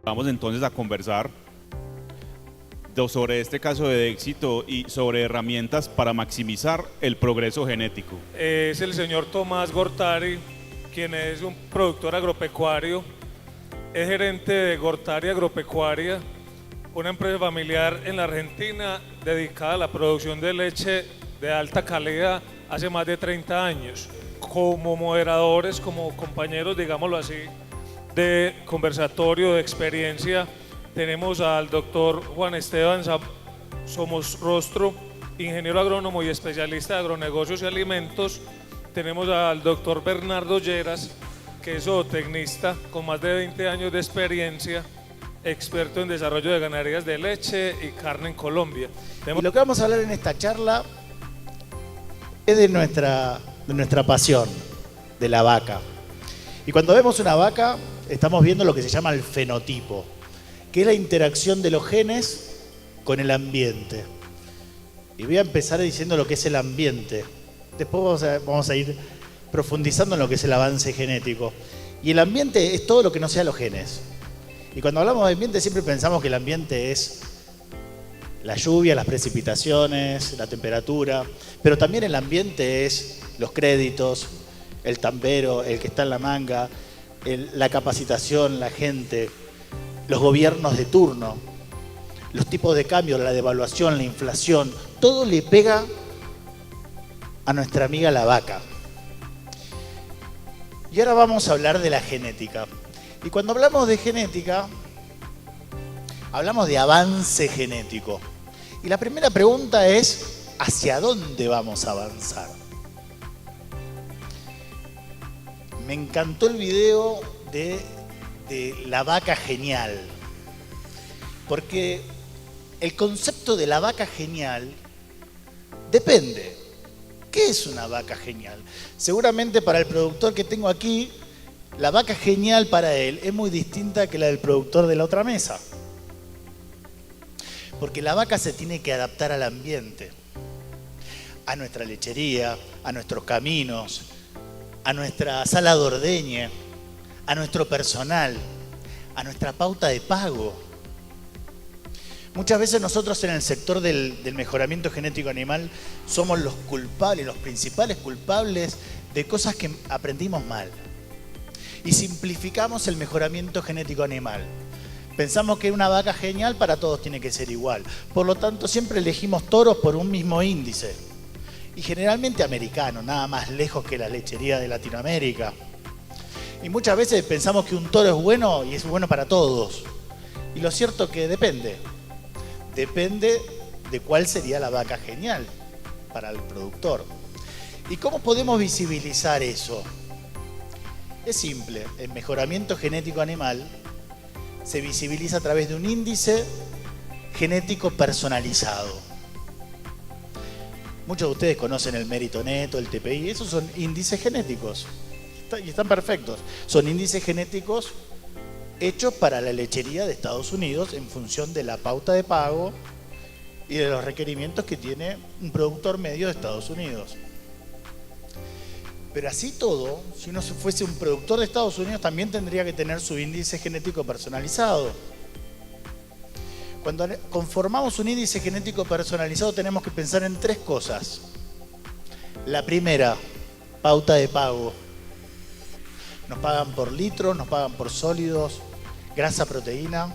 Vamos entonces a conversar sobre este caso de éxito y sobre herramientas para maximizar el progreso genético. Es el señor Tomás Gortari, quien es un productor agropecuario, es gerente de Gortari Agropecuaria, una empresa familiar en la Argentina dedicada a la producción de leche de alta calidad hace más de 30 años. Como moderadores, como compañeros, digámoslo así, de conversatorio, de experiencia, tenemos al doctor Juan Esteban Somos Rostro, ingeniero agrónomo y especialista de agronegocios y alimentos. Tenemos al doctor Bernardo Lleras, que es zootecnista con más de 20 años de experiencia, experto en desarrollo de ganaderías de leche y carne en Colombia. Y lo que vamos a hablar en esta charla es de nuestra pasión, de la vaca. Y cuando vemos una vaca, estamos viendo lo que se llama el fenotipo, que es la interacción de los genes con el ambiente. Y voy a empezar diciendo lo que es el ambiente. Después vamos a ir profundizando en lo que es el avance genético. Y el ambiente es todo lo que no sea los genes. Y cuando hablamos de ambiente siempre pensamos que el ambiente es la lluvia, las precipitaciones, la temperatura, pero también el ambiente es los créditos, el tambero, el que está en la manga, la capacitación, la gente, los gobiernos de turno, los tipos de cambio, la devaluación, la inflación, todo le pega a nuestra amiga la vaca. Y ahora vamos a hablar de la genética. Y cuando hablamos de genética, hablamos de avance genético. Y la primera pregunta es, ¿hacia dónde vamos a avanzar? Me encantó el video de la vaca genial, porque el concepto de la vaca genial depende. ¿Qué es una vaca genial? Seguramente para el productor que tengo aquí, la vaca genial para él es muy distinta que la del productor de la otra mesa. Porque la vaca se tiene que adaptar al ambiente, a nuestra lechería, a nuestros caminos, a nuestra sala de ordeñe, a nuestro personal, a nuestra pauta de pago. Muchas veces nosotros en el sector del mejoramiento genético animal somos los culpables, los principales culpables de cosas que aprendimos mal. Y simplificamos el mejoramiento genético animal. Pensamos que una vaca genial para todos tiene que ser igual. Por lo tanto, siempre elegimos toros por un mismo índice. Y generalmente americano, nada más lejos que la lechería de Latinoamérica. Y muchas veces pensamos que un toro es bueno y es bueno para todos. Y lo cierto es que depende. Depende de cuál sería la vaca genial para el productor. ¿Y cómo podemos visibilizar eso? Es simple, el mejoramiento genético animal se visibiliza a través de un índice genético personalizado. Muchos de ustedes conocen el mérito neto, el TPI, esos son índices genéticos y están perfectos. Son índices genéticos hechos para la lechería de Estados Unidos en función de la pauta de pago y de los requerimientos que tiene un productor medio de Estados Unidos. Pero así todo, si uno fuese un productor de Estados Unidos, también tendría que tener su índice genético personalizado. Cuando conformamos un índice genético personalizado tenemos que pensar en tres cosas. La primera, pauta de pago. Nos pagan por litros, nos pagan por sólidos, grasa, proteína.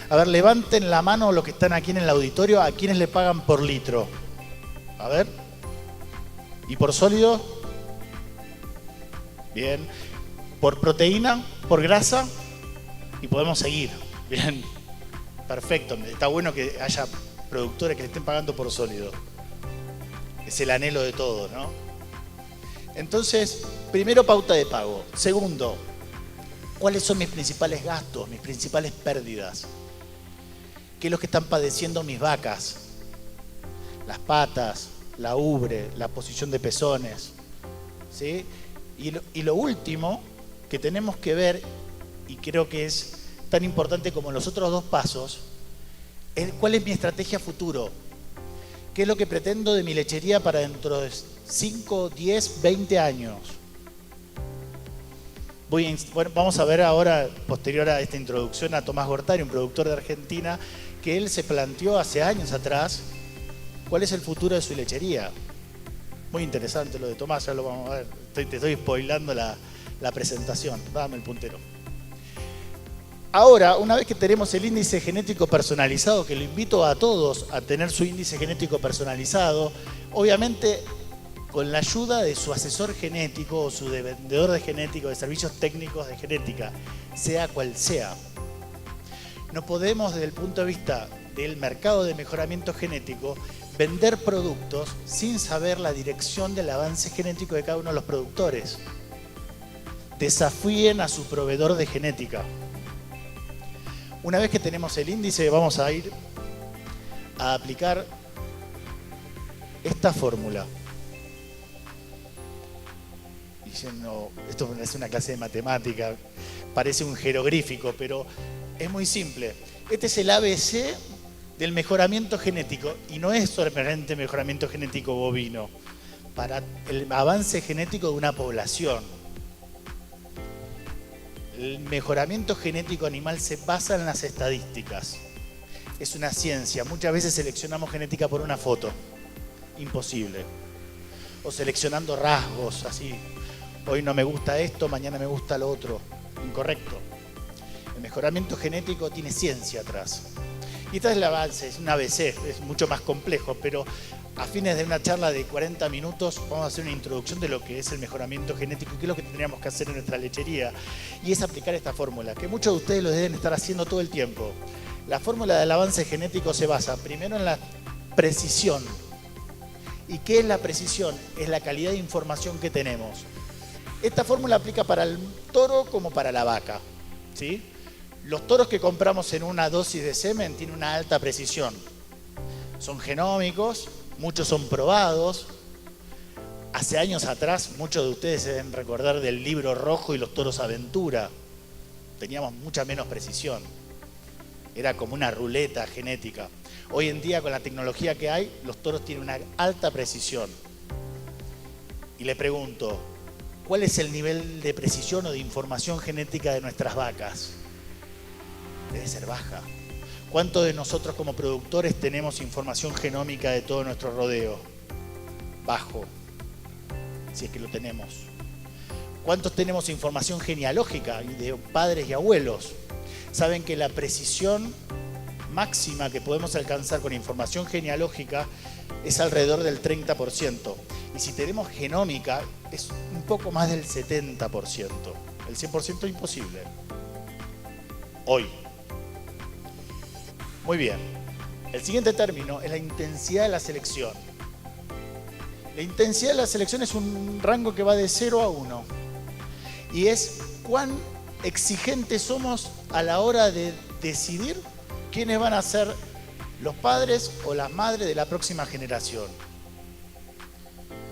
A ver, levanten la mano los que están aquí en el auditorio, ¿a quiénes le pagan por litro? A ver. ¿Y por sólido? Bien. ¿Por proteína? ¿Por grasa? Y podemos seguir. Bien. Perfecto. Está bueno que haya productores que le estén pagando por sólido. Es el anhelo de todos, ¿no? Entonces, primero, pauta de pago. Segundo, ¿cuáles son mis principales gastos, mis principales pérdidas? ¿Qué es lo que están padeciendo mis vacas? Las patas, la ubre, la posición de pezones, ¿sí? Y lo último que tenemos que ver, y creo que es tan importante como los otros dos pasos, es cuál es mi estrategia futuro. ¿Qué es lo que pretendo de mi lechería para dentro de 5, 10, 20 años? Bueno, vamos a ver ahora, posterior a esta introducción, a Tomás Gortari, un productor de Argentina, que él se planteó hace años atrás cuál es el futuro de su lechería. Muy interesante lo de Tomás, ya lo vamos a ver. Te estoy spoilando la presentación. Dame el puntero. Ahora, una vez que tenemos el índice genético personalizado, que lo invito a todos a tener su índice genético personalizado, obviamente con la ayuda de su asesor genético o su vendedor de genético, de servicios técnicos de genética, sea cual sea. No podemos, desde el punto de vista del mercado de mejoramiento genético, vender productos sin saber la dirección del avance genético de cada uno de los productores. Desafíen a su proveedor de genética. Una vez que tenemos el índice, vamos a ir a aplicar esta fórmula. Diciendo, esto es una clase de matemática, parece un jeroglífico, pero es muy simple. Este es el ABC del mejoramiento genético, y no es solamente mejoramiento genético bovino, para el avance genético de una población. El mejoramiento genético animal se basa en las estadísticas. Es una ciencia. Muchas veces seleccionamos genética por una foto. Imposible. O seleccionando rasgos, así. Hoy no me gusta esto, mañana me gusta lo otro. Incorrecto. El mejoramiento genético tiene ciencia atrás. Y esta es el avance, es un ABC, es mucho más complejo, pero a fines de una charla de 40 minutos vamos a hacer una introducción de lo que es el mejoramiento genético y qué es lo que tendríamos que hacer en nuestra lechería. Y es aplicar esta fórmula, que muchos de ustedes lo deben estar haciendo todo el tiempo. La fórmula del avance genético se basa primero en la precisión. ¿Y qué es la precisión? Es la calidad de información que tenemos. Esta fórmula aplica para el toro como para la vaca, ¿sí? Los toros que compramos en una dosis de semen tienen una alta precisión. Son genómicos, muchos son probados. Hace años atrás, muchos de ustedes se deben recordar del Libro Rojo y los toros aventura. Teníamos mucha menos precisión. Era como una ruleta genética. Hoy en día, con la tecnología que hay, los toros tienen una alta precisión. Y le pregunto, ¿cuál es el nivel de precisión o de información genética de nuestras vacas? Debe ser baja. ¿Cuántos de nosotros como productores tenemos información genómica de todo nuestro rodeo? Bajo, si es que lo tenemos. ¿Cuántos tenemos información genealógica de padres y abuelos? Saben que la precisión máxima que podemos alcanzar con información genealógica es alrededor del 30%. Y si tenemos genómica, es un poco más del 70%. El 100% es imposible. Hoy. Muy bien. El siguiente término es la intensidad de la selección. La intensidad de la selección es un rango que va de 0 a 1. Y es cuán exigentes somos a la hora de decidir quiénes van a ser los padres o las madres de la próxima generación.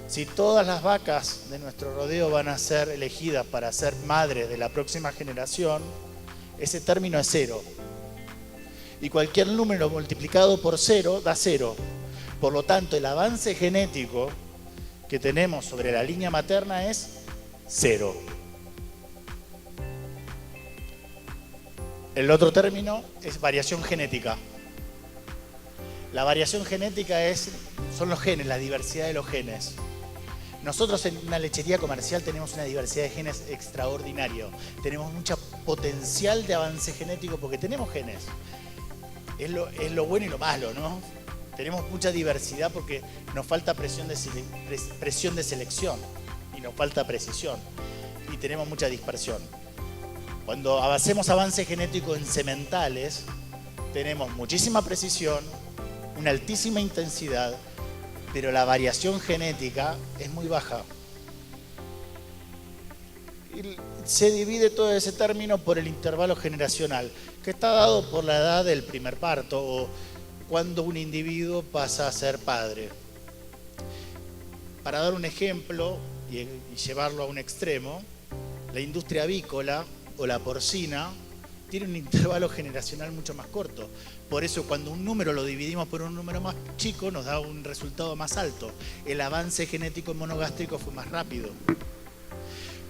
Si todas las vacas de nuestro rodeo van a ser elegidas para ser madres de la próxima generación, ese término es 0. Y cualquier número multiplicado por 0 da 0. Por lo tanto, el avance genético que tenemos sobre la línea materna es 0. El otro término es variación genética. La variación genética son los genes, la diversidad de los genes. Nosotros en una lechería comercial tenemos una diversidad de genes extraordinario. Tenemos mucho potencial de avance genético porque tenemos genes. Es lo bueno y lo malo, ¿no? Tenemos mucha diversidad porque nos falta presión de selección y nos falta precisión. Y tenemos mucha dispersión. Cuando hacemos avance genético en sementales, tenemos muchísima precisión, una altísima intensidad, pero la variación genética es muy baja. Y se divide todo ese término por el intervalo generacional, que está dado por la edad del primer parto o cuando un individuo pasa a ser padre. Para dar un ejemplo y llevarlo a un extremo, la industria avícola o la porcina tiene un intervalo generacional mucho más corto. Por eso cuando un número lo dividimos por un número más chico nos da un resultado más alto. El avance genético monogástrico fue más rápido.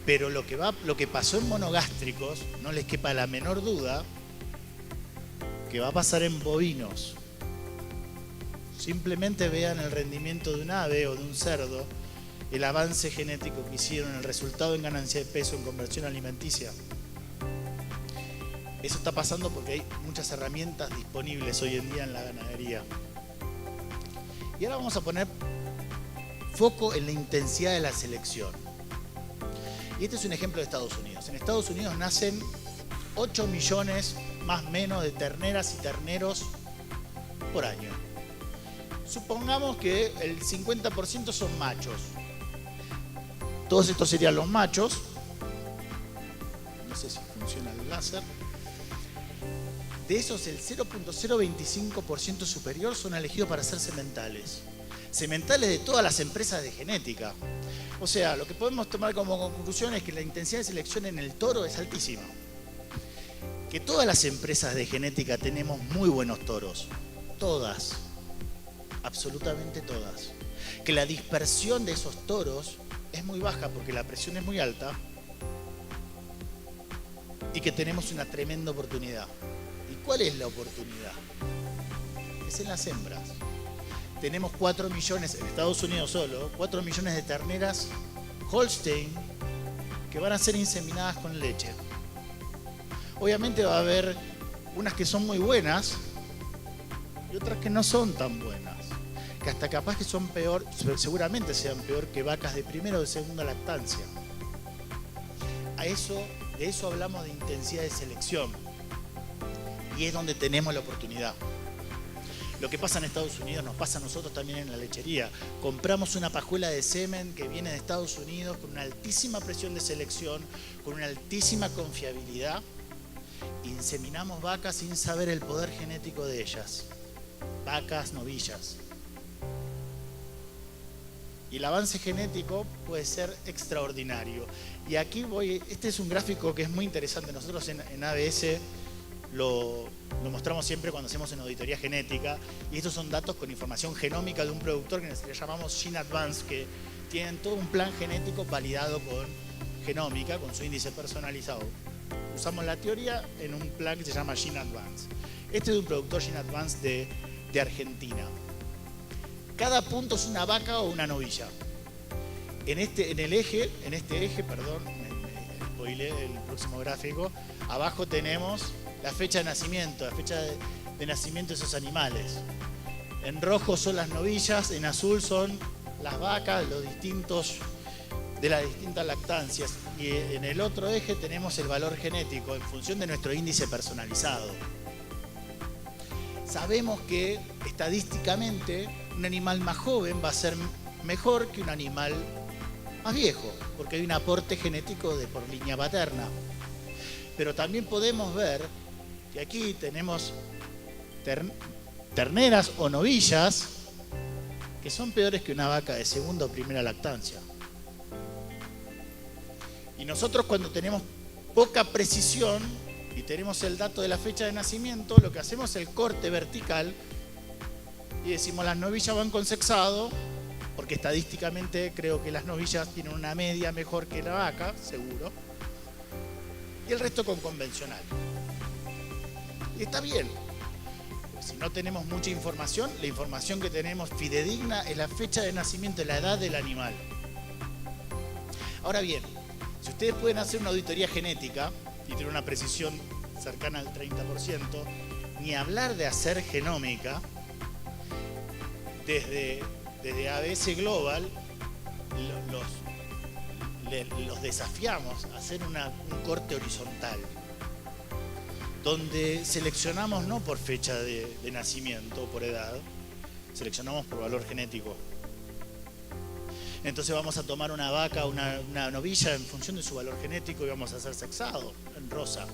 Pero lo que pasó en monogástricos, no les quepa la menor duda, que va a pasar en bovinos. Simplemente vean el rendimiento de un ave o de un cerdo, el avance genético que hicieron, el resultado en ganancia de peso, en conversión alimenticia. Eso está pasando porque hay muchas herramientas disponibles hoy en día en la ganadería. Y ahora vamos a poner foco en la intensidad de la selección. Y este es un ejemplo de Estados Unidos. En Estados Unidos nacen 8 millones más o menos de terneras y terneros por año. Supongamos que el 50% son machos. Todos estos serían los machos. No sé si funciona el láser. De esos, el 0.025% superior son elegidos para ser sementales. Sementales de todas las empresas de genética. O sea, lo que podemos tomar como conclusión es que la intensidad de selección en el toro es altísima. Que todas las empresas de genética tenemos muy buenos toros. Todas. Absolutamente todas. Que la dispersión de esos toros es muy baja porque la presión es muy alta. Y que tenemos una tremenda oportunidad. ¿Y cuál es la oportunidad? Es en las hembras. Tenemos 4 millones, en Estados Unidos solo, 4 millones de terneras Holstein que van a ser inseminadas con leche. Obviamente va a haber unas que son muy buenas y otras que no son tan buenas. Que hasta capaz que son peor, seguramente sean peor que vacas de primera o de segunda lactancia. De eso hablamos de intensidad de selección. Y es donde tenemos la oportunidad. Lo que pasa en Estados Unidos nos pasa a nosotros también en la lechería. Compramos una pajuela de semen que viene de Estados Unidos con una altísima presión de selección, con una altísima confiabilidad. Inseminamos vacas sin saber el poder genético de ellas. Vacas novillas. Y el avance genético puede ser extraordinario. Y aquí este es un gráfico que es muy interesante. Nosotros en ABS lo mostramos siempre cuando hacemos una auditoría genética, y estos son datos con información genómica de un productor que le llamamos Gene Advance, que tienen todo un plan genético validado con genómica, con su índice personalizado. Usamos la teoría en un plan que se llama Gene Advance. Este es de un productor Gene Advance de Argentina. Cada punto es una vaca o una novilla. En este eje, me spoileé el próximo gráfico, abajo tenemos la fecha de nacimiento, la fecha de nacimiento de esos animales. En rojo son las novillas, en azul son las vacas, de las distintas lactancias. Y en el otro eje tenemos el valor genético en función de nuestro índice personalizado. Sabemos que estadísticamente un animal más joven va a ser mejor que un animal más viejo, porque hay un aporte genético por línea paterna. Pero también podemos ver que aquí tenemos terneras o novillas que son peores que una vaca de segunda o primera lactancia. Y nosotros, cuando tenemos poca precisión y tenemos el dato de la fecha de nacimiento, lo que hacemos es el corte vertical y decimos las novillas van con sexado, porque estadísticamente creo que las novillas tienen una media mejor que la vaca, seguro, y el resto con convencional. Y está bien. Si no tenemos mucha información, la información que tenemos fidedigna es la fecha de nacimiento, la edad del animal. Ahora bien, si ustedes pueden hacer una auditoría genética y tener una precisión cercana al 30%, ni hablar de hacer genómica, desde ABS Global los desafiamos a hacer un corte horizontal, donde seleccionamos no por fecha de nacimiento o por edad, seleccionamos por valor genético. Entonces vamos a tomar una vaca o una novilla en función de su valor genético y vamos a hacer sexado en rosa.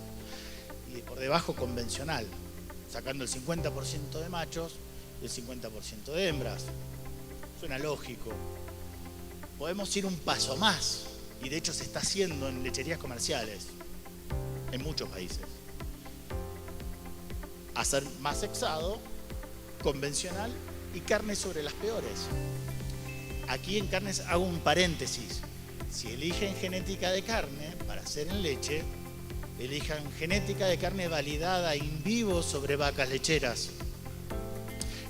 Y por debajo convencional, sacando el 50% de machos y el 50% de hembras. Suena lógico. Podemos ir un paso más, y de hecho se está haciendo en lecherías comerciales, en muchos países. Hacer más sexado, convencional y carne sobre las peores. Aquí en carnes hago un paréntesis. si eligen genética de carne para hacer en leche, elijan genética de carne validada in vivo sobre vacas lecheras.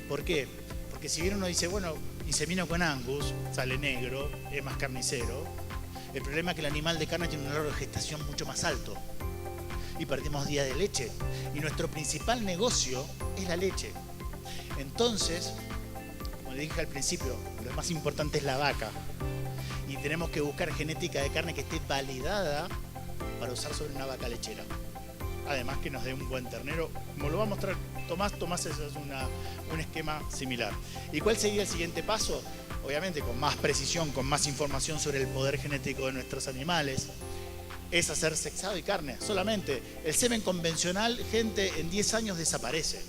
¿Por qué? Porque si bien uno dice, bueno, insemino con Angus, sale negro, es más carnicero, el problema es que el animal de carne tiene un largo de gestación mucho más alto y perdemos días de leche. Y nuestro principal negocio es la leche. Entonces, como le dije al principio, lo más importante es la vaca. Y tenemos que buscar genética de carne que esté validada para usar sobre una vaca lechera. Además que nos dé un buen ternero, como lo va a mostrar Tomás. Tomás es un esquema similar. ¿Y cuál sería el siguiente paso? Obviamente con más precisión, con más información sobre el poder genético de nuestros animales, es hacer sexado y carne. Solamente el semen convencional, gente, en 10 años desaparece.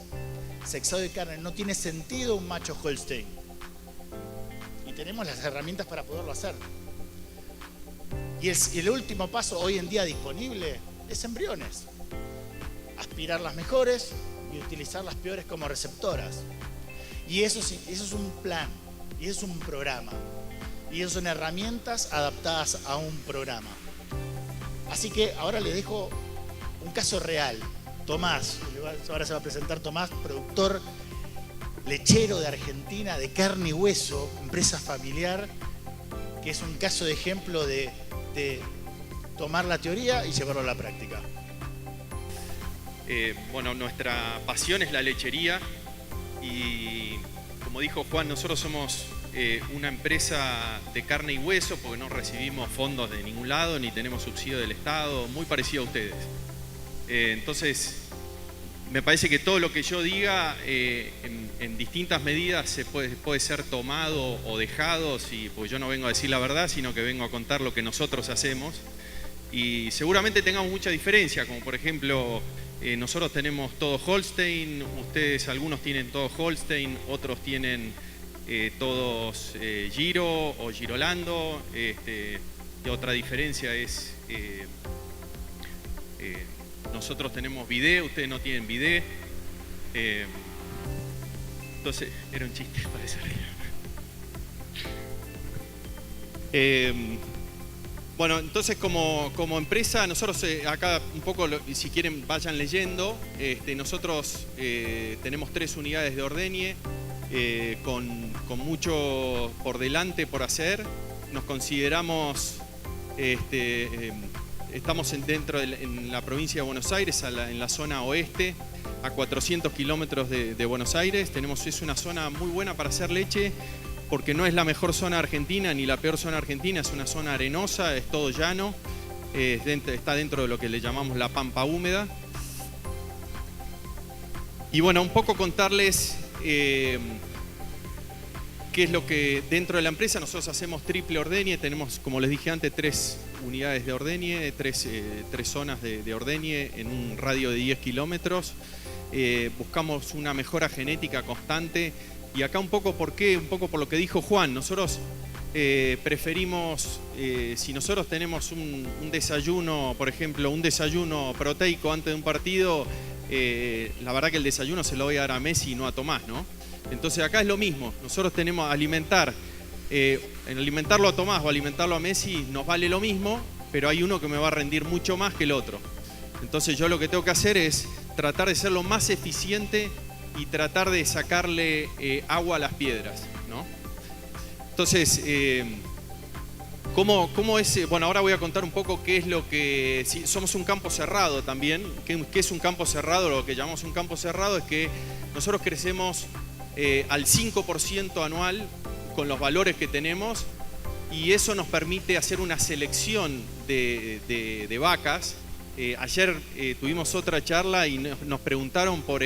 Sexado y carne, no tiene sentido un macho Holstein. Y tenemos las herramientas para poderlo hacer. Y el último paso hoy en día disponible es embriones. Aspirar las mejores y utilizar las peores como receptoras. Y eso es un plan, y eso es un programa. Y eso son herramientas adaptadas a un programa. Así que ahora les dejo un caso real. Tomás, ahora se va a presentar Tomás, productor lechero de Argentina, de carne y hueso, empresa familiar, que es un caso de ejemplo de tomar la teoría y llevarlo a la práctica. Bueno, nuestra pasión es la lechería y, como dijo Juan, nosotros somos una empresa de carne y hueso porque no recibimos fondos de ningún lado ni tenemos subsidio del Estado, muy parecido a ustedes. Entonces, me parece que todo lo que yo diga en distintas medidas se puede ser tomado o dejado, porque yo no vengo a decir la verdad, sino que vengo a contar lo que nosotros hacemos. Y seguramente tengamos mucha diferencia, como por ejemplo, nosotros tenemos todo Holstein, ustedes algunos tienen todo Holstein, otros tienen todos Giro o Girolando. Y otra diferencia es, nosotros tenemos bidet, ustedes no tienen bidet. Entonces, era un chiste, parece. Bueno, entonces como empresa, nosotros acá un poco, si quieren vayan leyendo, nosotros tenemos 3 unidades de ordeñe, con mucho por delante por hacer. Nos consideramos, estamos en la provincia de Buenos Aires, en la zona oeste, a 400 kilómetros de Buenos Aires. Es una zona muy buena para hacer leche, porque no es la mejor zona argentina ni la peor zona argentina, es una zona arenosa, es todo llano, está dentro de lo que le llamamos la pampa húmeda. Y bueno, un poco contarles qué es lo que dentro de la empresa nosotros hacemos triple ordeñe. Tenemos, como les dije antes, 3 unidades de ordeñe, 3 zonas de ordeñe en un radio de 10 kilómetros. Buscamos una mejora genética constante. Y acá un poco por qué, un poco por lo que dijo Juan. Nosotros preferimos, si nosotros tenemos un desayuno, por ejemplo, un desayuno proteico antes de un partido, la verdad que el desayuno se lo voy a dar a Messi y no a Tomás, ¿no? Entonces acá es lo mismo. Nosotros tenemos alimentarlo a Tomás o alimentarlo a Messi nos vale lo mismo, pero hay uno que me va a rendir mucho más que el otro. Entonces yo lo que tengo que hacer es tratar de ser lo más eficiente y tratar de sacarle agua a las piedras, ¿no? Entonces, ¿cómo es? Bueno, ahora voy a contar un poco qué es lo que... Si somos un campo cerrado también. ¿Qué es un campo cerrado? Lo que llamamos un campo cerrado es que nosotros crecemos al 5% anual con los valores que tenemos, y eso nos permite hacer una selección de vacas. Ayer tuvimos otra charla y nos preguntaron por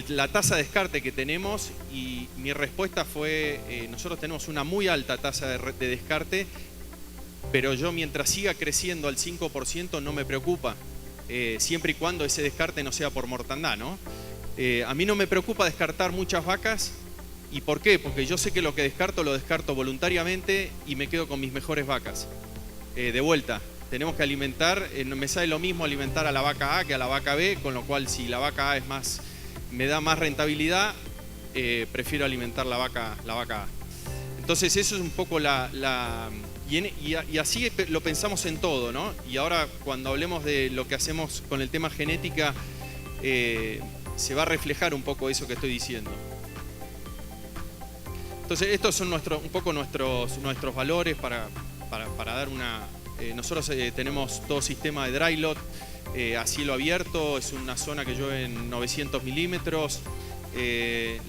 la tasa de descarte que tenemos, y mi respuesta fue, nosotros tenemos una muy alta tasa de descarte, pero yo mientras siga creciendo al 5% no me preocupa, siempre y cuando ese descarte no sea por mortandad, ¿no? A mí no me preocupa descartar muchas vacas. ¿Y por qué? Porque yo sé que lo que descarto lo descarto voluntariamente y me quedo con mis mejores vacas. De vuelta, tenemos que alimentar, me sale lo mismo alimentar a la vaca A que a la vaca B, con lo cual si la vaca A me da más rentabilidad, prefiero alimentar la vaca A. Entonces eso es un poco y así lo pensamos en todo, ¿no? Y ahora cuando hablemos de lo que hacemos con el tema genética, se va a reflejar un poco eso que estoy diciendo. Entonces estos son un poco nuestros valores para dar una... nosotros tenemos todo sistema de dry lot a cielo abierto, es una zona que llueve en 900 milímetros.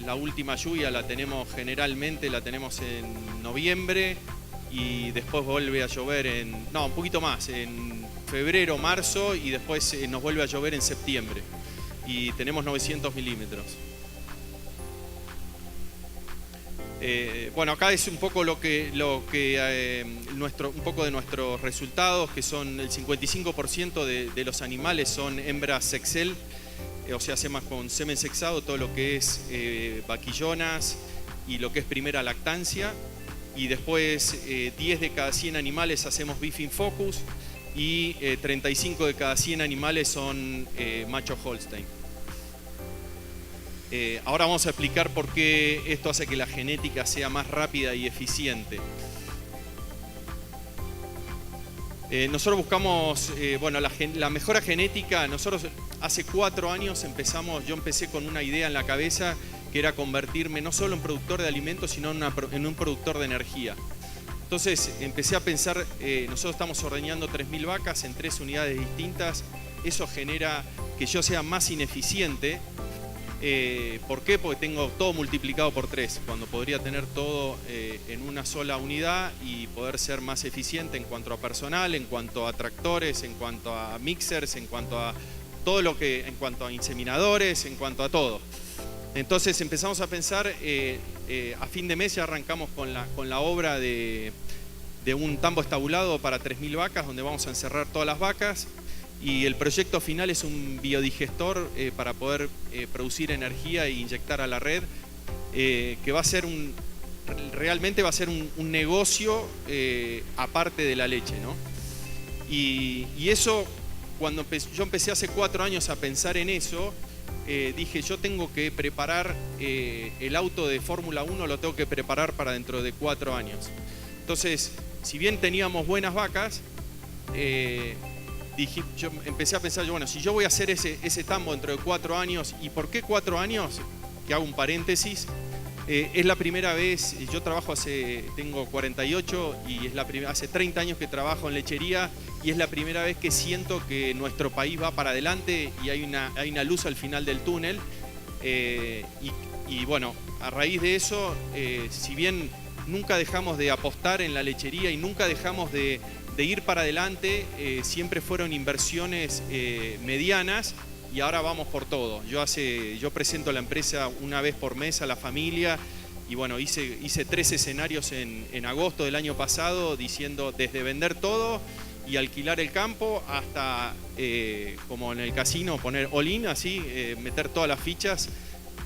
La última lluvia generalmente la tenemos en noviembre y después vuelve a llover un poquito más, en febrero, marzo, y después nos vuelve a llover en septiembre y tenemos 900 milímetros. Bueno, acá es un poco un poco de nuestros resultados, que son el 55% de los animales son hembras sexel, o sea, hacemos con semen sexado todo lo que es vaquillonas y lo que es primera lactancia, y después 10 de cada 100 animales hacemos beef in focus y 35 de cada 100 animales son macho Holstein. Ahora vamos a explicar por qué esto hace que la genética sea más rápida y eficiente. Nosotros buscamos la mejora genética. Nosotros hace 4 años yo empecé con una idea en la cabeza que era convertirme no solo en productor de alimentos, sino en un productor de energía. Entonces empecé a pensar, nosotros estamos ordeñando 3.000 vacas en 3 unidades distintas. Eso genera que yo sea más ineficiente. ¿Por qué? Porque tengo todo multiplicado por 3, cuando podría tener todo en una sola unidad y poder ser más eficiente en cuanto a personal, en cuanto a tractores, en cuanto a mixers, en cuanto a todo en cuanto a inseminadores, en cuanto a todo. Entonces empezamos a pensar, a fin de mes ya arrancamos con la obra de un tambo estabulado para 3.000 vacas, donde vamos a encerrar todas las vacas. Y el proyecto final es un biodigestor para poder producir energía e inyectar a la red, que realmente va a ser un negocio aparte de la leche, ¿no? Y eso, cuando yo empecé hace 4 años a pensar en eso, dije, yo tengo que preparar el auto de Fórmula 1, lo tengo que preparar para dentro de 4 años. Entonces, si bien teníamos buenas vacas, yo empecé a pensar, bueno, si yo voy a hacer ese tambo dentro de 4 años, ¿y por qué 4 años? Que hago un paréntesis, es la primera vez, yo tengo 48 y hace 30 años que trabajo en lechería, y es la primera vez que siento que nuestro país va para adelante y hay una luz al final del túnel. Y bueno, a raíz de eso, si bien nunca dejamos de apostar en la lechería y nunca dejamos de ir para adelante, siempre fueron inversiones medianas, y ahora vamos por todo. Yo presento la empresa una vez por mes a la familia, y bueno, hice 3 escenarios en agosto del año pasado, diciendo desde vender todo y alquilar el campo hasta, como en el casino, poner all-in, así, meter todas las fichas.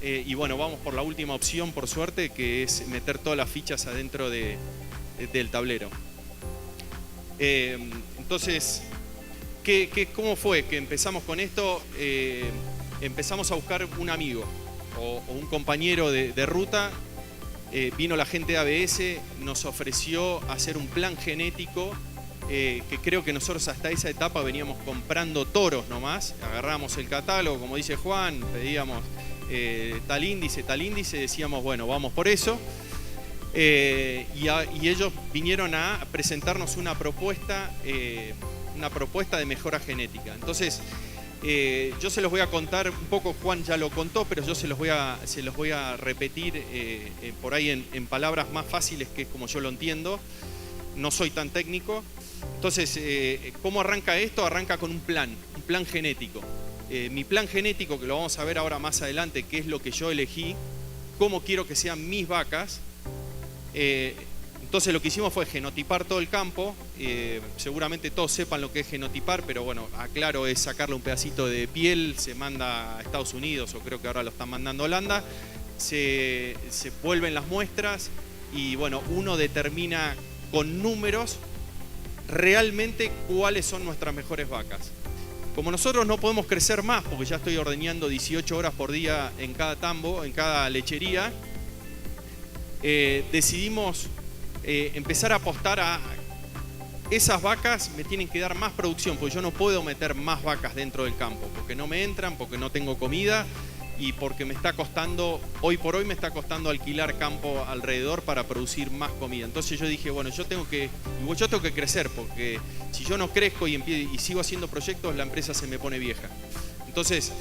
Y bueno, vamos por la última opción, por suerte, que es meter todas las fichas adentro del tablero. Entonces, ¿cómo fue que empezamos con esto? Empezamos a buscar un amigo o un compañero de ruta. Vino la gente de ABS, nos ofreció hacer un plan genético, que creo que nosotros hasta esa etapa veníamos comprando toros nomás. Agarramos el catálogo, como dice Juan, pedíamos tal índice, decíamos, bueno, vamos por eso. Y ellos vinieron a presentarnos una propuesta de mejora genética. Entonces, yo se los voy a contar un poco. Juan ya lo contó, pero yo se los voy a repetir por ahí en palabras más fáciles, que es como yo lo entiendo. No soy tan técnico. Entonces, ¿cómo arranca esto? Arranca con un plan genético. Mi plan genético, que lo vamos a ver ahora más adelante, que es lo que yo elegí, cómo quiero que sean mis vacas. Entonces lo que hicimos fue genotipar todo el campo. Seguramente todos sepan lo que es genotipar, pero bueno, aclaro, es sacarle un pedacito de piel, se manda a Estados Unidos, o creo que ahora lo están mandando a Holanda, se vuelven las muestras y bueno, uno determina con números realmente cuáles son nuestras mejores vacas. Como nosotros no podemos crecer más, porque ya estoy ordeñando 18 horas por día en cada tambo, en cada lechería, decidimos empezar a apostar a esas vacas me tienen que dar más producción, porque yo no puedo meter más vacas dentro del campo, porque no me entran, porque no tengo comida y porque me está costando, hoy por hoy me está costando alquilar campo alrededor para producir más comida. Entonces yo dije, bueno, yo tengo que crecer, porque si yo no crezco y sigo haciendo proyectos, la empresa se me pone vieja. Entonces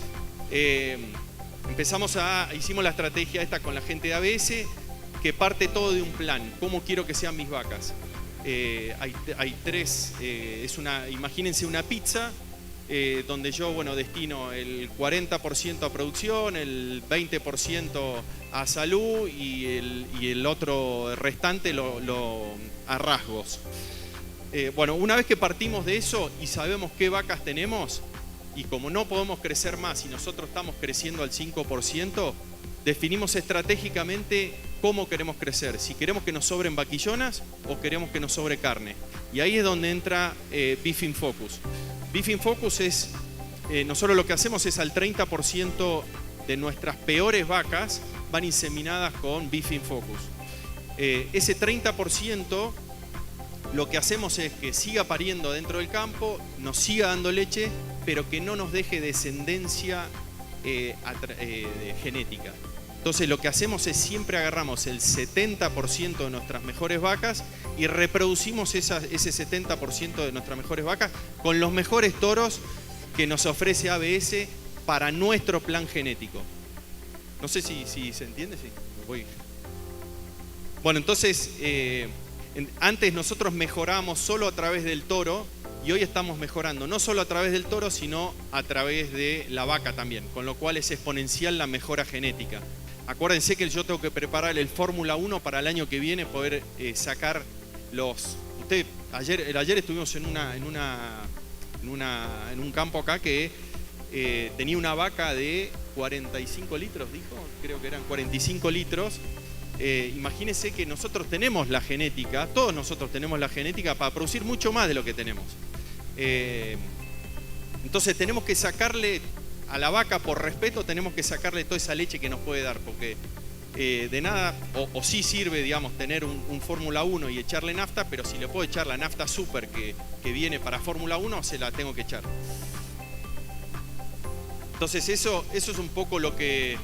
hicimos la estrategia esta con la gente de ABS, que parte todo de un plan, cómo quiero que sean mis vacas. Hay tres, imagínense una pizza, donde yo, bueno, destino el 40% a producción, el 20% a salud y el otro restante a rasgos. Bueno, una vez que partimos de eso y sabemos qué vacas tenemos, y como no podemos crecer más y nosotros estamos creciendo al 5%, definimos estratégicamente cómo queremos crecer, si queremos que nos sobren vaquillonas o queremos que nos sobre carne. Y ahí es donde entra Beef in Focus. Beef in Focus es, nosotros lo que hacemos es al 30% de nuestras peores vacas van inseminadas con Beef in Focus. Ese 30% lo que hacemos es que siga pariendo dentro del campo, nos siga dando leche, pero que no nos deje descendencia genética. Entonces lo que hacemos es siempre agarramos el 70% de nuestras mejores vacas y reproducimos ese 70% de nuestras mejores vacas con los mejores toros que nos ofrece ABS para nuestro plan genético. No sé si se entiende. Sí. Bueno, entonces antes nosotros mejorábamos solo a través del toro y hoy estamos mejorando no solo a través del toro, sino a través de la vaca también, con lo cual es exponencial la mejora genética. Acuérdense que yo tengo que preparar el Fórmula 1 para el año que viene, poder sacar los... Ayer estuvimos en un campo acá que tenía una vaca de 45 litros, dijo, creo que eran 45 litros. Imagínense que nosotros tenemos la genética, todos nosotros tenemos la genética para producir mucho más de lo que tenemos. Entonces tenemos que sacarle a la vaca, por respeto, tenemos que sacarle toda esa leche que nos puede dar, porque de nada, o sí sirve, digamos, tener un Fórmula 1 y echarle nafta, pero si le puedo echar la nafta super que viene para Fórmula 1, se la tengo que echar. Entonces eso es un poco lo que...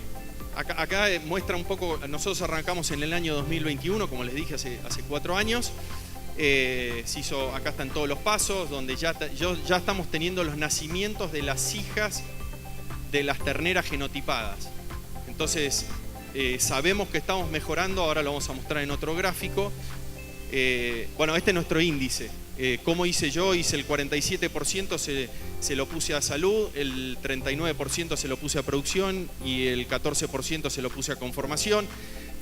Acá muestra un poco, nosotros arrancamos en el año 2021, como les dije, hace 4 años. Acá están todos los pasos, donde ya estamos teniendo los nacimientos de las hijas de las terneras genotipadas. Entonces, sabemos que estamos mejorando, ahora lo vamos a mostrar en otro gráfico. Bueno, este es nuestro índice. ¿Cómo hice yo? Hice el 47%, se lo puse a salud, el 39% se lo puse a producción y el 14% se lo puse a conformación.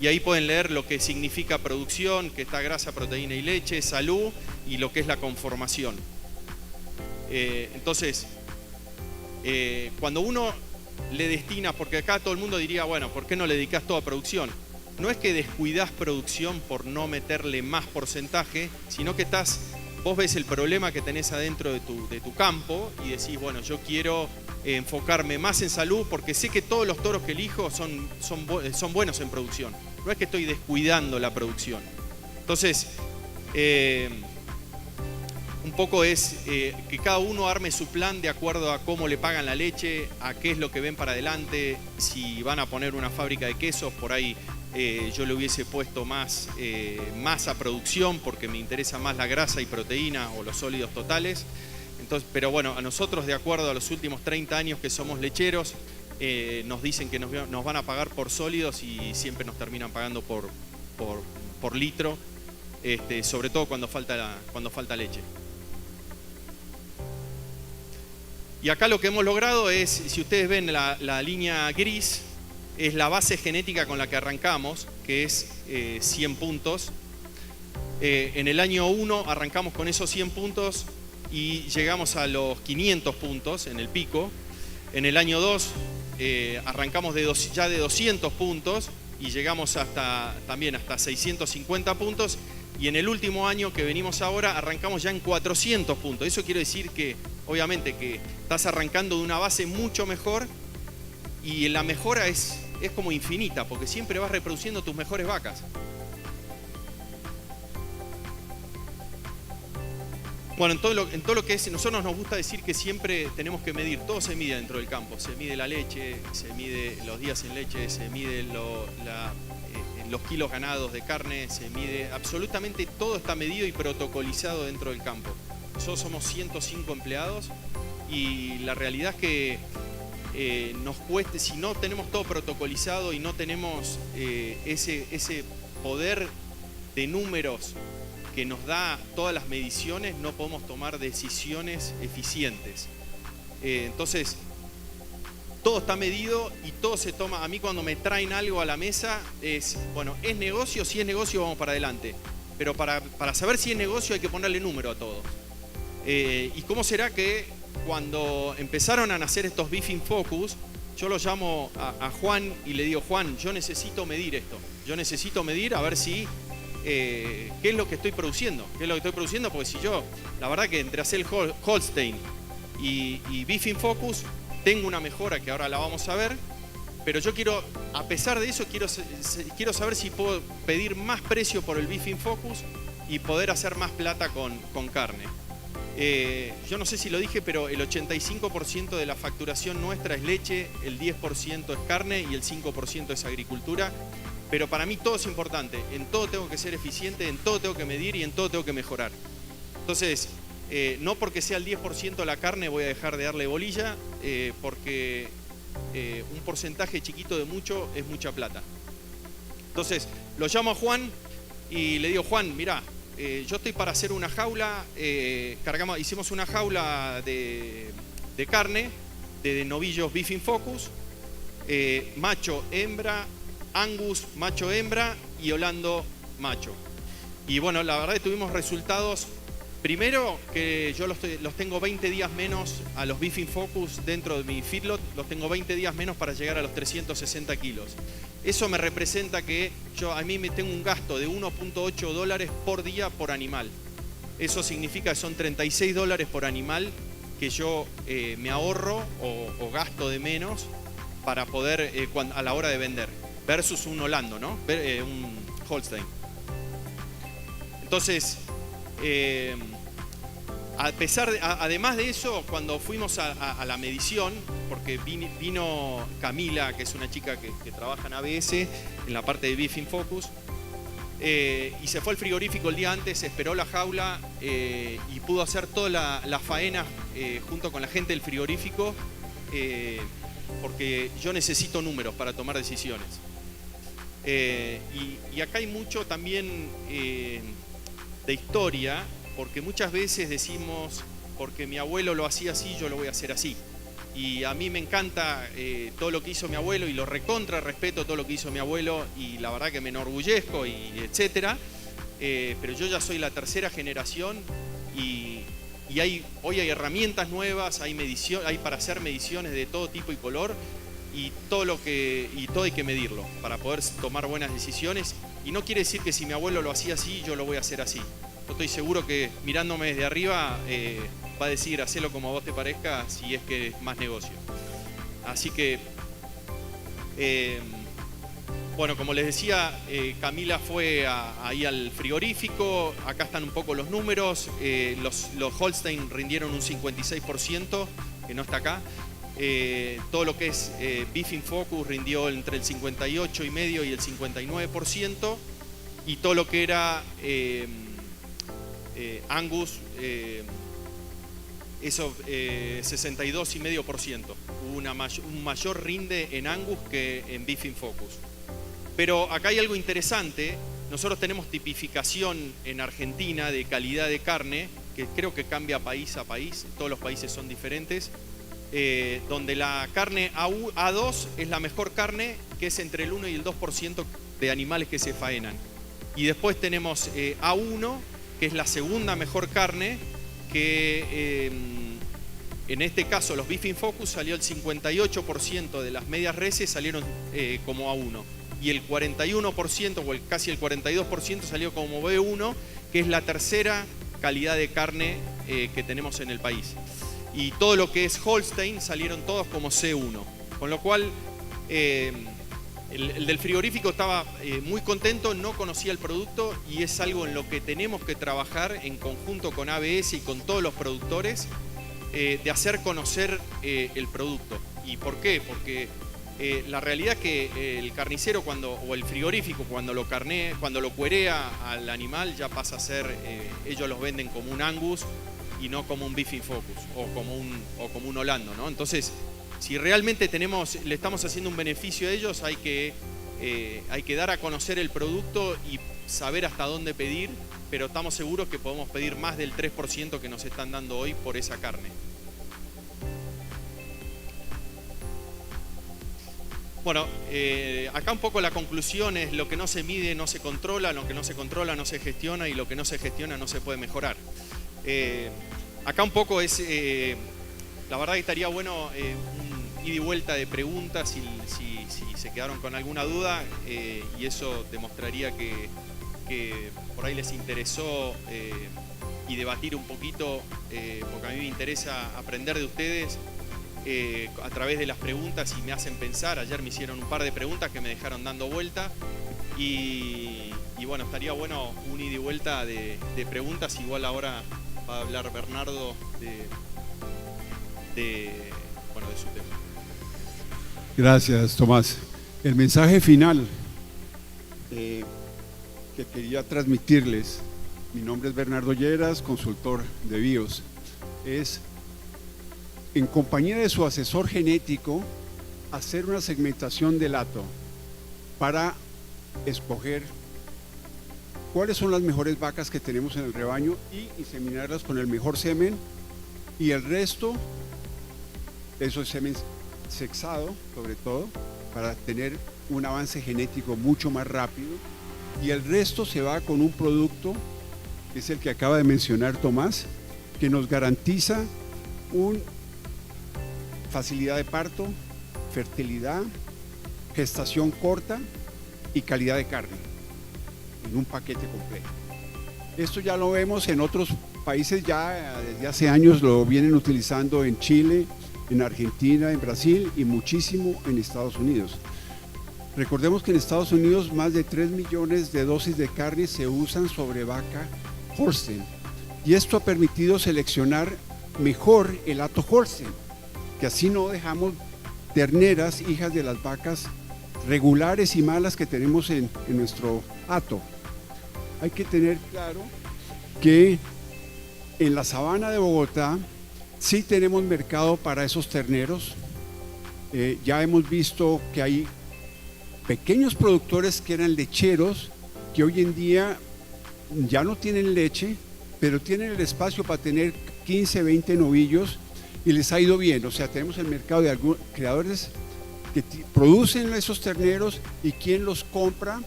Y ahí pueden leer lo que significa producción, que está grasa, proteína y leche, salud y lo que es la conformación. Entonces, cuando uno le destina, porque acá todo el mundo diría, bueno, ¿por qué no le dedicas todo a producción? No es que descuidás producción por no meterle más porcentaje, sino que vos ves el problema que tenés adentro de tu campo y decís, bueno, yo quiero enfocarme más en salud porque sé que todos los toros que elijo son buenos en producción. No es que estoy descuidando la producción. Entonces, un poco es que cada uno arme su plan de acuerdo a cómo le pagan la leche, a qué es lo que ven para adelante, si van a poner una fábrica de quesos, por ahí yo le hubiese puesto más a producción porque me interesa más la grasa y proteína o los sólidos totales. Entonces, pero bueno, a nosotros, de acuerdo a los últimos 30 años que somos lecheros, nos dicen que nos van a pagar por sólidos y siempre nos terminan pagando por litro, sobre todo cuando falta leche. Y acá lo que hemos logrado es, si ustedes ven la línea gris, es la base genética con la que arrancamos, que es 100 puntos. En el año 1 arrancamos con esos 100 puntos y llegamos a los 500 puntos en el pico. En el año 2 arrancamos ya de 200 puntos y llegamos también hasta 650 puntos. Y en el último año que venimos ahora arrancamos ya en 400 puntos. Eso quiere decir que, obviamente, que estás arrancando de una base mucho mejor y la mejora es como infinita, porque siempre vas reproduciendo tus mejores vacas. Bueno, en todo lo que es, nosotros nos gusta decir que siempre tenemos que medir, todo se mide dentro del campo, se mide la leche, se mide los días en leche, se mide los kilos ganados de carne, se mide, absolutamente todo está medido y protocolizado dentro del campo. Nosotros somos 105 empleados y la realidad es que nos cuesta, si no tenemos todo protocolizado y no tenemos ese poder de números que nos da todas las mediciones, no podemos tomar decisiones eficientes. Entonces, todo está medido y todo se toma. A mí cuando me traen algo a la mesa es, bueno, ¿es negocio? Si es negocio vamos para adelante. Pero para saber si es negocio hay que ponerle número a todo. ¿Y cómo será que cuando empezaron a nacer estos Beefing Focus, yo lo llamo a Juan y le digo, Juan, yo necesito medir esto. Yo necesito medir a ver si... ¿qué es lo que estoy produciendo? ¿Qué es lo que estoy produciendo? Porque si yo, la verdad que entre hacer el Holstein y Beefing Focus, tengo una mejora que ahora la vamos a ver, pero yo quiero, a pesar de eso, quiero saber si puedo pedir más precio por el Beefing Focus y poder hacer más plata con carne. Yo no sé si lo dije, pero el 85% de la facturación nuestra es leche, el 10% es carne y el 5% es agricultura. Pero para mí todo es importante, en todo tengo que ser eficiente, en todo tengo que medir y en todo tengo que mejorar. Entonces, no porque sea el 10% la carne voy a dejar de darle bolilla, porque un porcentaje chiquito de mucho es mucha plata. Entonces, lo llamo a Juan y le digo, Juan, mirá, yo estoy para hacer una jaula, hicimos una jaula de carne, de novillos Beefing Focus, macho, hembra, Angus, macho, hembra y Holando, macho. Y bueno, la verdad que tuvimos resultados. Primero, que yo los tengo 20 días menos a los Beefing Focus dentro de mi feedlot, los tengo 20 días menos para llegar a los 360 kilos. Eso me representa que a mí me tengo un gasto de $1.8 por día por animal. Eso significa que son $36 por animal que yo me ahorro o gasto de menos para poder, a la hora de vender. Versus un Holando, ¿no? Un Holstein. Entonces, además de eso, cuando fuimos a la medición, porque vino Camila, que es una chica que trabaja en ABS, en la parte de Beefing Focus, y se fue al frigorífico el día antes, esperó la jaula y pudo hacer toda la faena junto con la gente del frigorífico, porque yo necesito números para tomar decisiones. Y acá hay mucho también de historia, porque muchas veces decimos, porque mi abuelo lo hacía así, yo lo voy a hacer así. Y a mí me encanta todo lo que hizo mi abuelo y lo recontra respeto todo lo que hizo mi abuelo y la verdad que me enorgullezco y etcétera. Pero yo ya soy la tercera generación y hoy hay herramientas nuevas, hay para hacer mediciones de todo tipo y color. Y todo hay que medirlo para poder tomar buenas decisiones. Y no quiere decir que si mi abuelo lo hacía así, yo lo voy a hacer así. Yo estoy seguro que mirándome desde arriba va a decir, hacelo como a vos te parezca, si es que es más negocio. Así que, bueno, como les decía, Camila fue ahí al frigorífico. Acá están un poco los números. Los Holstein rindieron un 56%, que no está acá. Todo lo que es Beefing Focus rindió entre el 58,5% y el 59%, y todo lo que era Angus, eso 62,5%. Hubo un mayor rinde en Angus que en Beefing Focus. Pero acá hay algo interesante. Nosotros tenemos tipificación en Argentina de calidad de carne, que creo que cambia país a país, todos los países son diferentes. Donde la carne A2 es la mejor carne, que es entre el 1 y el 2% de animales que se faenan. Y después tenemos A1, que es la segunda mejor carne, que en este caso los Beefing Focus salió el 58% de las medias reses salieron como A1. Y el 41% o casi el 42% salió como B1, que es la tercera calidad de carne que tenemos en el país. Y todo lo que es Holstein salieron todos como C1. Con lo cual, el del frigorífico estaba muy contento, no conocía el producto y es algo en lo que tenemos que trabajar en conjunto con ABS y con todos los productores, de hacer conocer el producto. ¿Y por qué? Porque la realidad es que el carnicero o el frigorífico cuando lo cuerea al animal ya pasa a ser, ellos los venden como un Angus y no como un Beef in Focus o como un Holando, ¿no? Entonces, si realmente le estamos haciendo un beneficio a ellos, hay que dar a conocer el producto y saber hasta dónde pedir, pero estamos seguros que podemos pedir más del 3% que nos están dando hoy por esa carne. Bueno, acá un poco la conclusión es: lo que no se mide no se controla, lo que no se controla no se gestiona y lo que no se gestiona no se puede mejorar. Acá un poco es, la verdad que estaría bueno un ida y vuelta de preguntas si se quedaron con alguna duda, y eso demostraría que por ahí les interesó y debatir un poquito, porque a mí me interesa aprender de ustedes a través de las preguntas y me hacen pensar. Ayer me hicieron un par de preguntas que me dejaron dando vuelta y bueno, estaría bueno un ida y vuelta de preguntas. Igual ahora va a hablar Bernardo de su tema. Gracias, Tomás. El mensaje final que quería transmitirles, mi nombre es Bernardo Lleras, consultor de BIOS, es, en compañía de su asesor genético, hacer una segmentación del hato para escoger cuáles son las mejores vacas que tenemos en el rebaño y inseminarlas con el mejor semen, y el resto, eso es semen sexado sobre todo, para tener un avance genético mucho más rápido, y el resto se va con un producto que es el que acaba de mencionar Tomás, que nos garantiza facilidad de parto, fertilidad, gestación corta y calidad de carne en un paquete completo. Esto ya lo vemos en otros países, ya desde hace años lo vienen utilizando en Chile, en Argentina, en Brasil y muchísimo en Estados Unidos. Recordemos que en Estados Unidos más de 3 millones de dosis de carne se usan sobre vaca Holstein, y esto ha permitido seleccionar mejor el hato Holstein, que así no dejamos terneras hijas de las vacas regulares y malas que tenemos en nuestro hato. Hay que tener claro que en la sabana de Bogotá sí tenemos mercado para esos terneros. Ya hemos visto que hay pequeños productores que eran lecheros, que hoy en día ya no tienen leche, pero tienen el espacio para tener 15, 20 novillos y les ha ido bien. O sea, tenemos el mercado de algunos creadores que producen esos terneros y quien los compra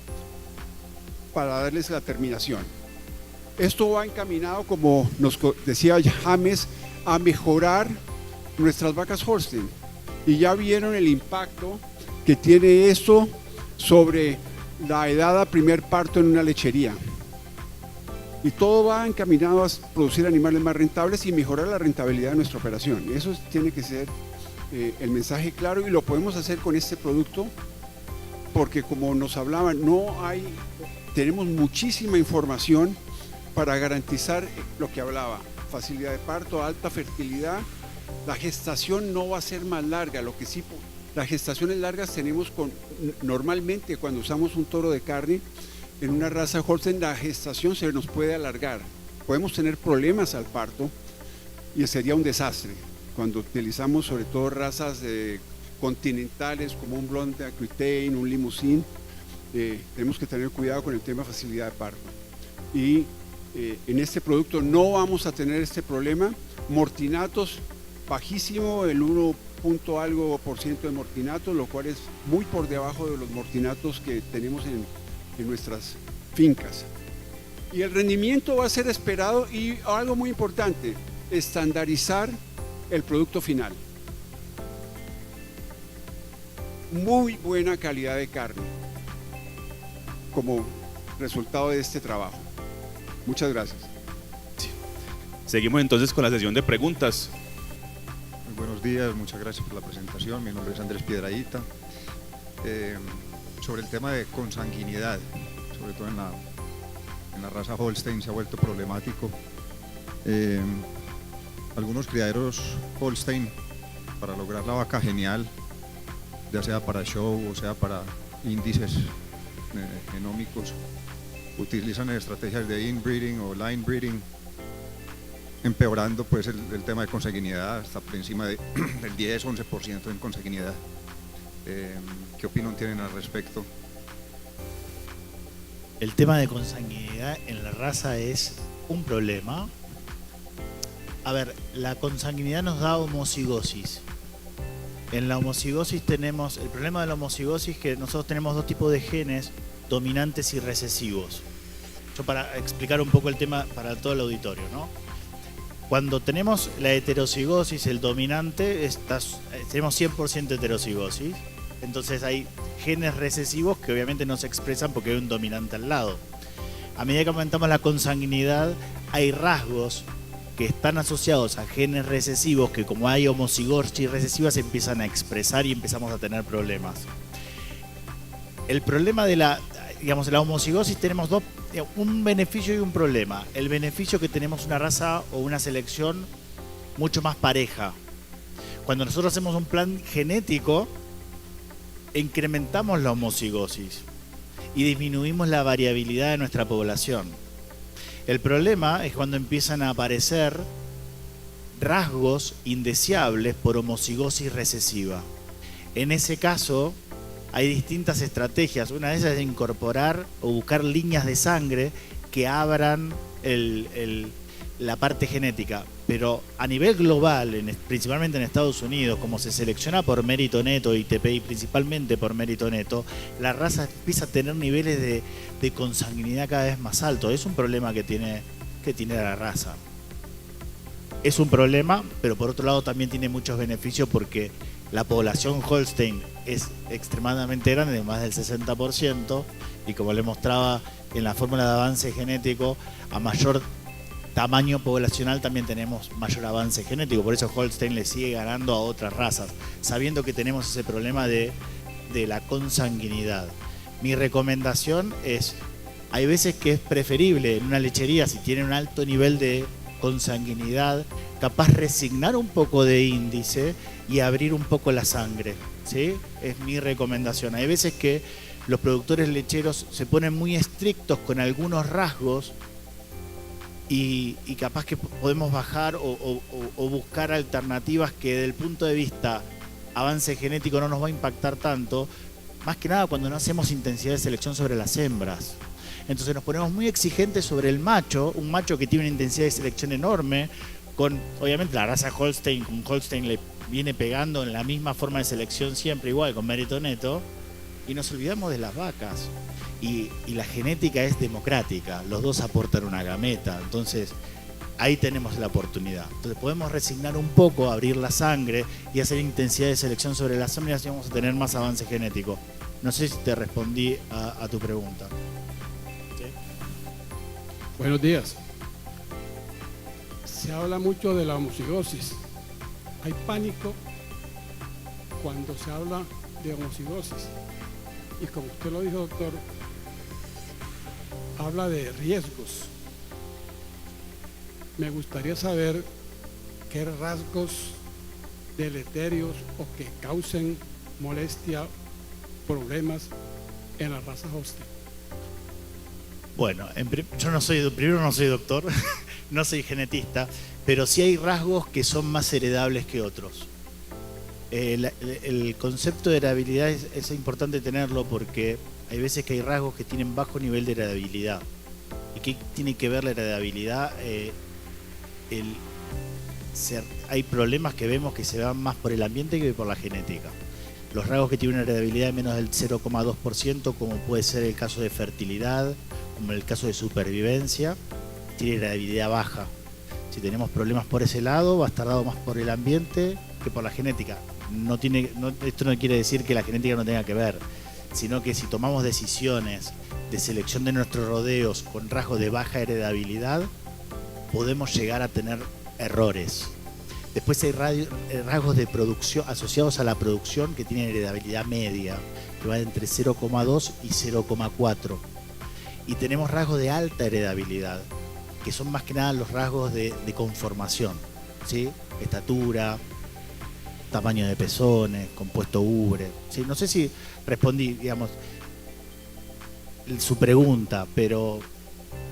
para darles la terminación. Esto va encaminado, como nos decía James, a mejorar nuestras vacas Holstein, y ya vieron el impacto que tiene esto sobre la edad a primer parto en una lechería, y todo va encaminado a producir animales más rentables y mejorar la rentabilidad de nuestra operación. Eso tiene que ser el mensaje claro, y lo podemos hacer con este producto porque, como nos hablaban, tenemos muchísima información para garantizar lo que hablaba: facilidad de parto, alta fertilidad. La gestación no va a ser más larga, lo que sí, las gestaciones largas tenemos normalmente cuando usamos un toro de carne en una raza Holstein, la gestación se nos puede alargar, podemos tener problemas al parto y sería un desastre. Cuando utilizamos sobre todo razas continentales como un Blonde Aquitaine, un Limousin, tenemos que tener cuidado con el tema de facilidad de parto, y en este producto no vamos a tener este problema. Mortinatos bajísimo, el 1 punto algo por ciento de mortinatos, lo cual es muy por debajo de los mortinatos que tenemos en nuestras fincas, y el rendimiento va a ser esperado. Y algo muy importante, estandarizar el producto final. Muy buena calidad de carne como resultado de este trabajo. Muchas gracias. Seguimos entonces con la sesión de preguntas. Muy buenos días, muchas gracias por la presentación. Mi nombre es Andrés Piedradita. sobre el tema de consanguinidad, sobre todo en la raza Holstein se ha vuelto problemático. Algunos criaderos Holstein, para lograr la vaca genial, ya sea para show o sea para índices genómicos, utilizan estrategias de inbreeding o line breeding, empeorando pues el tema de consanguinidad hasta por encima del 10-11% en consanguinidad. ¿Qué opinión tienen al respecto? El tema de consanguinidad en la raza es un problema. A ver, la consanguinidad nos da homocigosis. En la homocigosis tenemos, el problema de la homocigosis es que nosotros tenemos dos tipos de genes, dominantes y recesivos. Yo para explicar un poco el tema para todo el auditorio, ¿no? Cuando tenemos la heterocigosis, el dominante, tenemos 100% heterocigosis. Entonces hay genes recesivos que obviamente no se expresan porque hay un dominante al lado. A medida que aumentamos la consanguinidad, hay rasgos que están asociados a genes recesivos que, como hay homocigosis recesiva, se empiezan a expresar y empezamos a tener problemas. El problema de la homocigosis, tenemos un beneficio y un problema. El beneficio, que tenemos una raza o una selección mucho más pareja. Cuando nosotros hacemos un plan genético, incrementamos la homocigosis y disminuimos la variabilidad de nuestra población. El problema es cuando empiezan a aparecer rasgos indeseables por homocigosis recesiva. En ese caso hay distintas estrategias. Una de ellas es incorporar o buscar líneas de sangre que abran la parte genética. Pero a nivel global, principalmente en Estados Unidos, como se selecciona por mérito neto y TPI principalmente por mérito neto, la raza empieza a tener niveles de consanguinidad cada vez más altos. Es un problema que tiene la raza. Es un problema, pero por otro lado también tiene muchos beneficios porque la población Holstein es extremadamente grande, de más del 60%, y como le mostraba en la fórmula de avance genético, a mayor tamaño poblacional también tenemos mayor avance genético. Por eso Holstein le sigue ganando a otras razas, sabiendo que tenemos ese problema de la consanguinidad. Mi recomendación es, hay veces que es preferible en una lechería, si tiene un alto nivel de consanguinidad, capaz resignar un poco de índice y abrir un poco la sangre, ¿sí? Es mi recomendación. Hay veces que los productores lecheros se ponen muy estrictos con algunos rasgos y capaz que podemos bajar o buscar alternativas que desde el punto de vista avance genético no nos va a impactar tanto, más que nada cuando no hacemos intensidad de selección sobre las hembras. Entonces nos ponemos muy exigentes sobre el macho, un macho que tiene una intensidad de selección enorme, con obviamente la raza Holstein, con Holstein le viene pegando en la misma forma de selección siempre igual, con mérito neto, y nos olvidamos de las vacas. Y la genética es democrática, los dos aportan una gameta, entonces ahí tenemos la oportunidad. Entonces podemos resignar un poco, abrir la sangre y hacer intensidad de selección sobre las hembras y vamos a tener más avance genético. No sé si te respondí a tu pregunta. ¿Sí? Buenos días. Se habla mucho de la homocigosis. Hay pánico cuando se habla de homocigosis. Y como usted lo dijo, doctor, habla de riesgos. Me gustaría saber qué rasgos deleterios o que causen molestia, problemas en la raza Holstein. Bueno, yo no soy doctor, no soy genetista, pero sí hay rasgos que son más heredables que otros. El concepto de heredabilidad es importante tenerlo porque hay veces que hay rasgos que tienen bajo nivel de heredabilidad. ¿Y qué tiene que ver la heredabilidad? Hay problemas que vemos que se van más por el ambiente que por la genética. Los rasgos que tienen una heredabilidad de menos del 0,2%, como puede ser el caso de fertilidad, como el caso de supervivencia, tiene heredabilidad baja. Si tenemos problemas por ese lado, va a estar dado más por el ambiente que por la genética. Esto no quiere decir que la genética no tenga que ver, sino que si tomamos decisiones de selección de nuestros rodeos con rasgos de baja heredabilidad, podemos llegar a tener errores. Después hay rasgos de producción asociados a la producción que tienen heredabilidad media, que va entre 0,2 y 0,4. Y tenemos rasgos de alta heredabilidad, que son más que nada los rasgos de conformación, ¿sí? Estatura, tamaño de pezones, compuesto ubre. ¿Sí? No sé si respondí, digamos, su pregunta, pero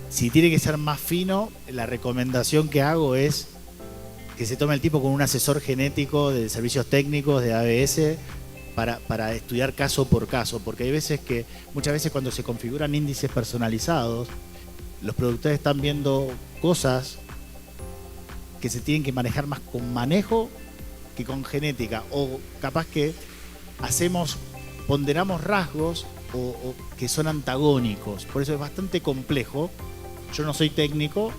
si tiene que ser más fino, la recomendación que hago es que se tome el tipo con un asesor genético de servicios técnicos de ABS para estudiar caso por caso, porque hay veces que, muchas veces cuando se configuran índices personalizados, los productores están viendo cosas que se tienen que manejar más con manejo que con genética, o capaz que ponderamos rasgos o que son antagónicos, por eso es bastante complejo. Yo no soy técnico,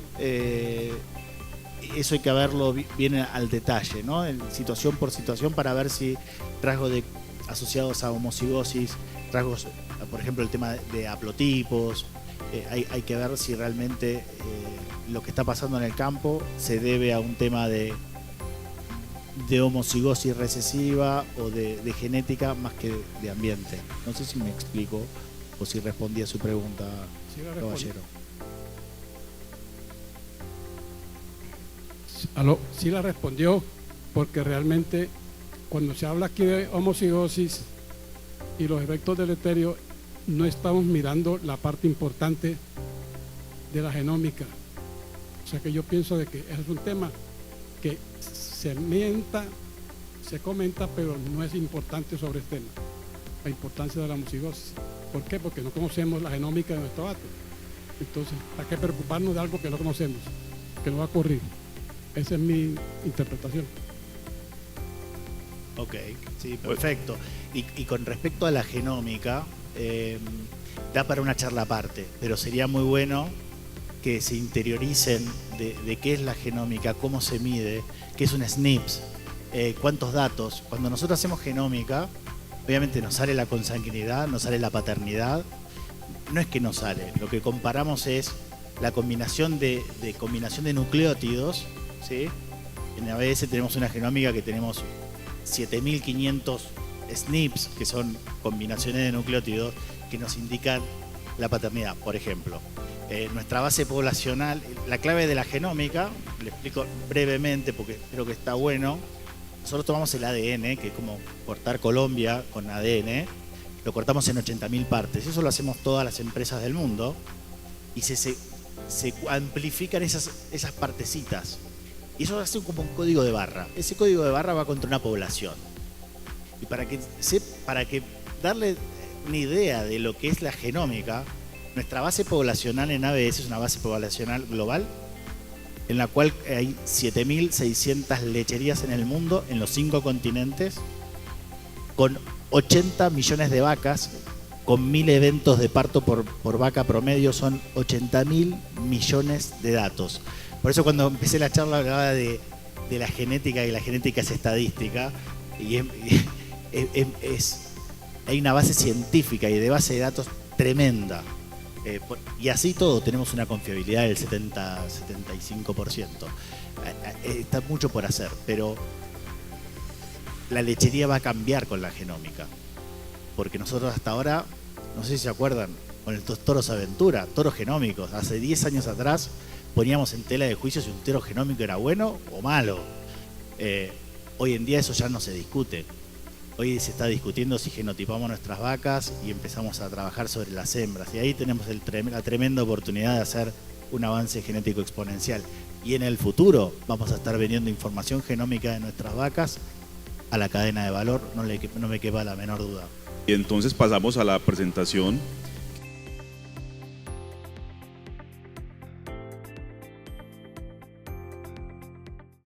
eso hay que verlo bien al detalle, ¿no? En situación por situación, para ver si rasgos asociados a homocigosis, rasgos, por ejemplo, el tema de haplotipos, hay que ver si realmente lo que está pasando en el campo se debe a un tema de homocigosis recesiva o de genética más que de ambiente. No sé si me explico o si respondí a su pregunta, Sí, caballero. Sí la respondió, porque realmente cuando se habla aquí de homocigosis y los efectos deleterios, no estamos mirando la parte importante de la genómica. O sea que yo pienso de que es un tema que se comenta, pero no es importante sobre este tema, la importancia de la homocigosis. ¿Por qué? Porque no conocemos la genómica de nuestro átomo. Entonces, ¿para qué preocuparnos de algo que no conocemos, que no va a ocurrir? Esa es mi interpretación. Ok, sí, perfecto. Y con respecto a la genómica, da para una charla aparte, pero sería muy bueno que se interioricen de qué es la genómica, cómo se mide, qué es un SNPs, cuántos datos. Cuando nosotros hacemos genómica, obviamente nos sale la consanguinidad, nos sale la paternidad. No es que nos sale, lo que comparamos es la combinación de nucleótidos, ¿sí? En ABS tenemos una genómica que tenemos 7.500 SNPs, que son combinaciones de nucleótidos que nos indican la paternidad. Por ejemplo, nuestra base poblacional, la clave de la genómica, le explico brevemente porque creo que está bueno. Nosotros tomamos el ADN, que es como cortar Colombia con ADN, lo cortamos en 80.000 partes. Eso lo hacemos todas las empresas del mundo y se amplifican esas partecitas. Y eso hace como un código de barra. Ese código de barra va contra una población. Y para que darle una idea de lo que es la genómica, nuestra base poblacional en ABS es una base poblacional global en la cual hay 7.600 lecherías en el mundo, en los 5 continentes, con 80 millones de vacas, con 1.000 eventos de parto por vaca promedio, son 80.000 millones de datos. Por eso cuando empecé la charla hablaba de la genética, y la genética es estadística, y hay una base científica y de base de datos tremenda. Y así todo tenemos una confiabilidad del 70-75%. Está mucho por hacer, pero la lechería va a cambiar con la genómica. Porque nosotros hasta ahora, no sé si se acuerdan, con estos toros aventura, toros genómicos, hace 10 años atrás poníamos en tela de juicio si un toro genómico era bueno o malo. Hoy en día eso ya no se discute. Hoy se está discutiendo si genotipamos nuestras vacas y empezamos a trabajar sobre las hembras. Y ahí tenemos la tremenda oportunidad de hacer un avance genético exponencial. Y en el futuro vamos a estar vendiendo información genómica de nuestras vacas a la cadena de valor, no me quepa la menor duda. Y entonces pasamos a la presentación